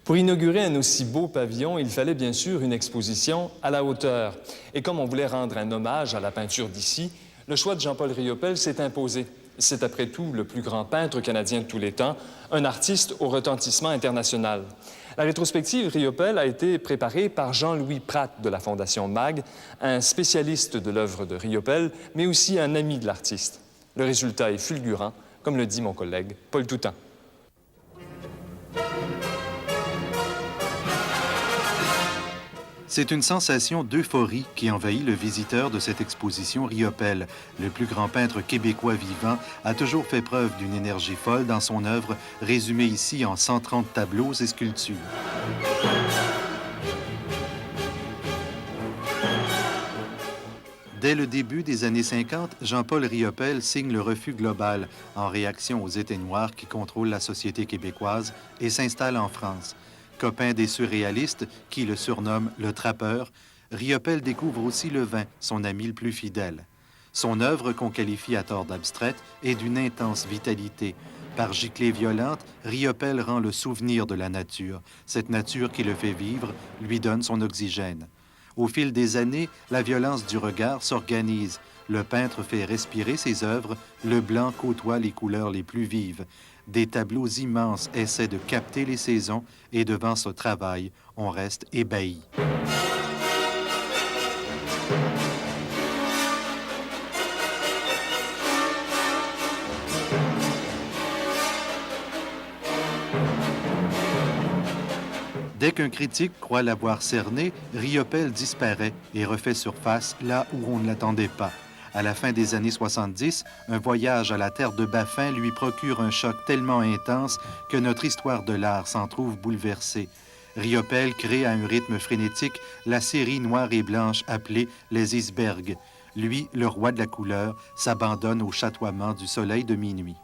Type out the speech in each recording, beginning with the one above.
Pour inaugurer un aussi beau pavillon, il fallait bien sûr une exposition à la hauteur. Et comme on voulait rendre un hommage à la peinture d'ici, le choix de Jean-Paul Riopel s'est imposé. C'est après tout le plus grand peintre canadien de tous les temps, un artiste au retentissement international. La rétrospective Riopel a été préparée par Jean-Louis Pratt de la Fondation MAG, un spécialiste de l'œuvre de Riopel, mais aussi un ami de l'artiste. Le résultat est fulgurant, comme le dit mon collègue Paul Toutain. C'est une sensation d'euphorie qui envahit le visiteur de cette exposition Riopel. Le plus grand peintre québécois vivant a toujours fait preuve d'une énergie folle dans son œuvre, résumée ici en 130 tableaux et sculptures. Dès le début des années 50, Jean-Paul Riopel signe le refus global en réaction aux Étés noirs qui contrôlent la société québécoise et s'installe en France. Copain des surréalistes, qui le surnomment le trappeur, Riopel découvre aussi le vin, son ami le plus fidèle. Son œuvre, qu'on qualifie à tort d'abstraite, est d'une intense vitalité. Par giclées violentes, Riopel rend le souvenir de la nature. Cette nature qui le fait vivre lui donne son oxygène. Au fil des années, la violence du regard s'organise. Le peintre fait respirer ses œuvres, le blanc côtoie les couleurs les plus vives. Des tableaux immenses essaient de capter les saisons et devant ce travail, on reste ébahi. Dès qu'un critique croit l'avoir cerné, Riopel disparaît et refait surface là où on ne l'attendait pas. À la fin des années 70, un voyage à la terre de Baffin lui procure un choc tellement intense que notre histoire de l'art s'en trouve bouleversée. Riopel crée à un rythme frénétique la série noire et blanche appelée Les icebergs. Lui, le roi de la couleur, s'abandonne au chatoiement du soleil de minuit.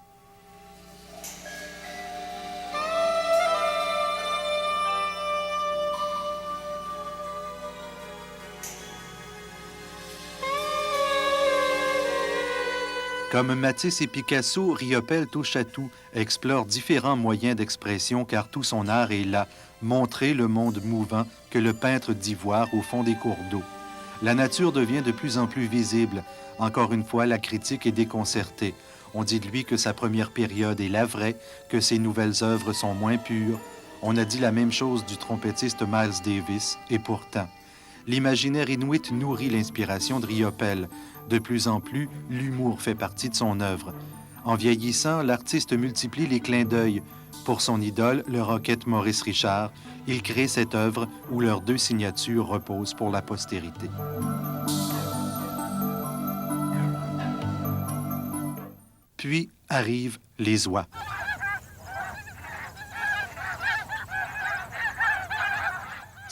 Comme Matisse et Picasso, Riopel touche à tout, explore différents moyens d'expression car tout son art est là, montrer le monde mouvant que le peintre dit voir au fond des cours d'eau. La nature devient de plus en plus visible. Encore une fois, la critique est déconcertée. On dit de lui que sa première période est la vraie, que ses nouvelles œuvres sont moins pures. On a dit la même chose du trompettiste Miles Davis, et pourtant, l'imaginaire inuit nourrit l'inspiration de Riopel. De plus en plus, l'humour fait partie de son œuvre. En vieillissant, l'artiste multiplie les clins d'œil. Pour son idole, le roquette Maurice Richard, il crée cette œuvre où leurs deux signatures reposent pour la postérité. Puis arrivent les oies.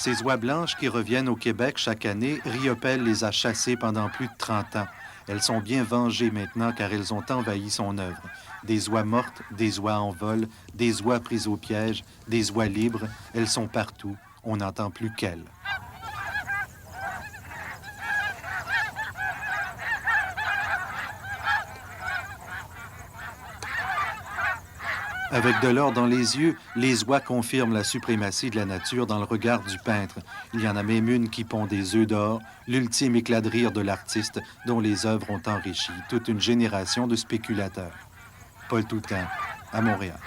Ces oies blanches qui reviennent au Québec chaque année, Riopel les a chassées pendant plus de 30 ans. Elles sont bien vengées maintenant car elles ont envahi son œuvre. Des oies mortes, des oies en vol, des oies prises au piège, des oies libres, elles sont partout. On n'entend plus qu'elles. Avec de l'or dans les yeux, les oies confirment la suprématie de la nature dans le regard du peintre. Il y en a même une qui pond des œufs d'or, l'ultime éclat de rire de l'artiste dont les œuvres ont enrichi toute une génération de spéculateurs. Paul Toutain, à Montréal.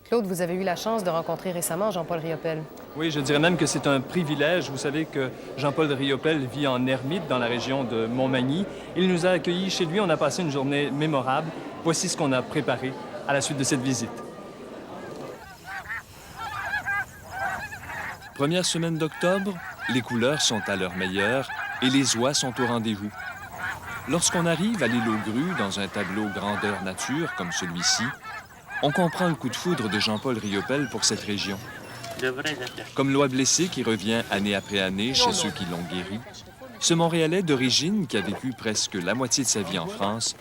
Claude, vous avez eu la chance de rencontrer récemment Jean-Paul Riopel. Oui, je dirais même que c'est un privilège. Vous savez que Jean-Paul Riopel vit en ermite dans la région de Montmagny. Il nous a accueillis chez lui. On a passé une journée mémorable. Voici ce qu'on a préparé à la suite de cette visite. Première semaine d'octobre, les couleurs sont à leur meilleur et les oies sont au rendez-vous. Lorsqu'on arrive à l'île aux grues dans un tableau grandeur nature comme celui-ci, on comprend le coup de foudre de Jean-Paul Riopel pour cette région. Comme l'oie blessée qui revient année après année chez ceux qui l'ont guéri, ce Montréalais d'origine qui a vécu presque la moitié de sa vie en France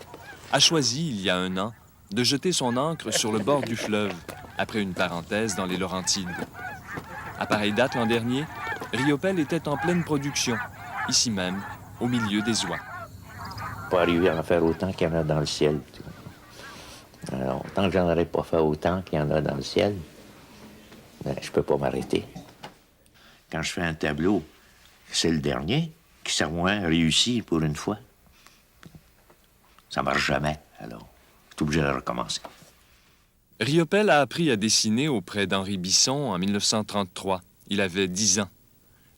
a choisi, il y a un an, de jeter son ancre sur le bord du fleuve, après une parenthèse dans les Laurentides. À pareille date l'an dernier, Riopel était en pleine production, ici même, au milieu des oies. Pas arriver à en faire autant qu'il y en a dans le ciel. Alors, tant que j'en aurais pas fait autant qu'il y en a dans le ciel, Ben, je peux pas m'arrêter. Quand je fais un tableau, c'est le dernier qui s'est moins réussi pour une fois. Ça marche jamais, alors je suis obligé de recommencer. Riopelle a appris à dessiner auprès d'Henri Bisson en 1933. Il avait 10 ans.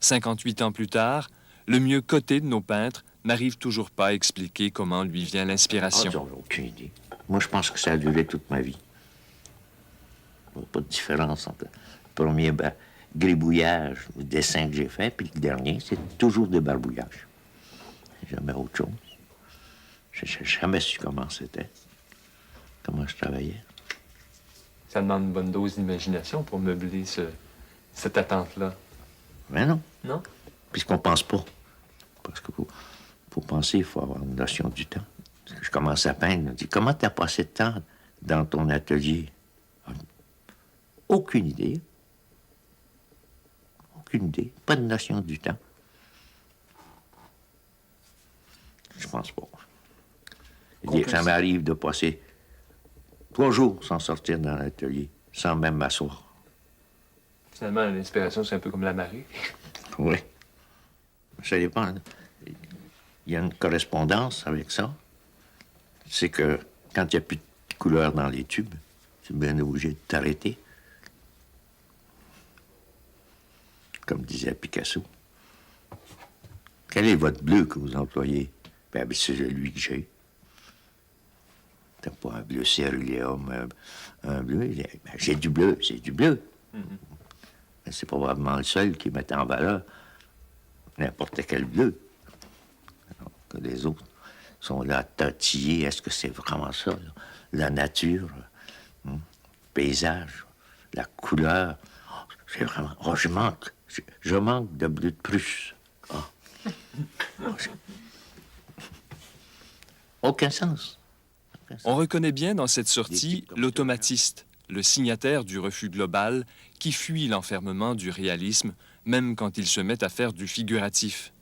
58 ans plus tard, le mieux coté de nos peintres n'arrive toujours pas à expliquer comment lui vient l'inspiration. J'en ai aucune idée. Moi, je pense que ça a duré toute ma vie. Il n'y a pas de différence entre le premier gribouillage, le dessin que j'ai fait, puis le dernier, c'est toujours des barbouillages. Jamais autre chose. Je n'ai jamais su comment c'était, comment je travaillais. Ça demande une bonne dose d'imagination pour meubler cette attente-là. Mais non. Non? Puisqu'on pense pas. Parce que pour penser, il faut avoir une notion du temps. Parce que je commence à peindre, je me dis, comment tu as passé de temps dans ton atelier? Aucune idée. Aucune idée. Pas de notion du temps. Je pense pas. Ça m'arrive de passer 3 jours sans sortir dans l'atelier, sans même m'asseoir. Finalement, l'inspiration, c'est un peu comme la marée. Oui. Ça dépend. Il y a une correspondance avec ça. C'est que quand il n'y a plus de couleur dans les tubes, tu es bien obligé de t'arrêter. Comme disait Picasso. Quel est votre bleu que vous employez? Ben, c'est celui que j'ai. T'as pas un bleu céruléum, un bleu. Ben, j'ai du bleu, c'est du bleu. Mais c'est probablement le seul qui met en valeur n'importe quel bleu. Alors que les autres sont là à tatiller. Est-ce que c'est vraiment ça, là? La nature, le paysage, la couleur. Oh, c'est vraiment... Oh, je manque. Je manque de bleu de Prusse. Oh. Aucun sens. On reconnaît bien dans cette sortie l'automatiste, le signataire du refus global qui fuit l'enfermement du réalisme, même quand il se met à faire du figuratif.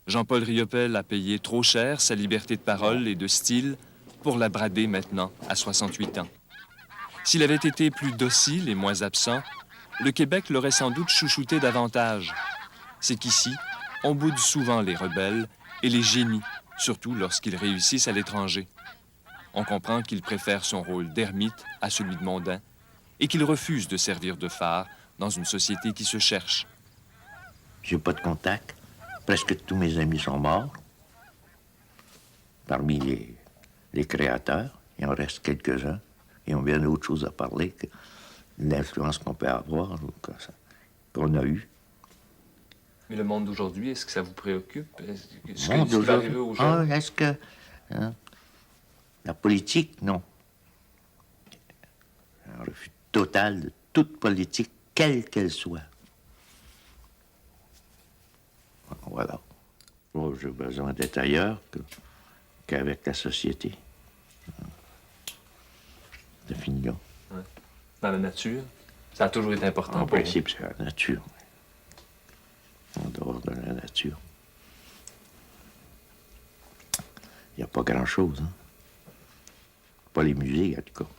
Jean-Paul Riopelle a payé trop cher sa liberté de parole et de style pour la brader maintenant à 68 ans. S'il avait été plus docile et moins absent, le Québec l'aurait sans doute chouchouté davantage. C'est qu'ici, on boude souvent les rebelles et les génies, surtout lorsqu'ils réussissent à l'étranger. On comprend qu'il préfère son rôle d'ermite à celui de mondain et qu'il refuse de servir de phare dans une société qui se cherche. J'ai pas de contact. Presque tous mes amis sont morts. Parmi les créateurs, il en reste quelques-uns. Et on vient d'autre chose à parler que l'influence qu'on peut avoir, qu'on a eue. Mais le monde d'aujourd'hui, est-ce que ça vous préoccupe? Est-ce que... Hein? La politique, non. Un refus total de toute politique, quelle qu'elle soit. Voilà. Oh, j'ai besoin d'être ailleurs qu'avec la société. C'est fini là. Ouais. Dans la nature, ça a toujours été important. En principe, c'est la nature. En dehors de la nature. Il n'y a pas grand-chose, hein. Pas les musées, en tout cas.